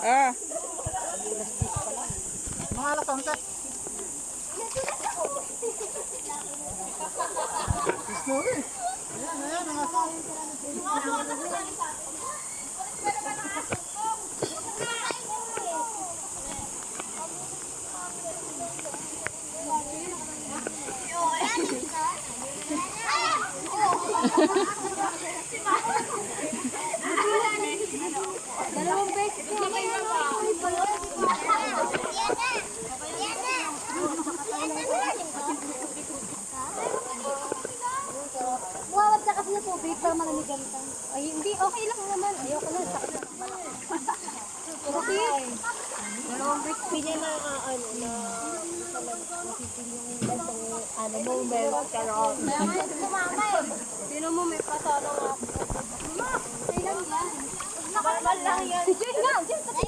Ah. Mga alas 11. Sorry. Ayan, ang aso. Dalawang beses ko kayo Wawag na kasi na tubig para malamigan ka. Ay, hindi. Okay lang naman. Ayoko na. Sakit na. Okay. Dalawang beses niya na moment. Sumama eh. Sino mo may pasarang ako? Mama, kailan yan? Nakakal lang yan. Diyan nga.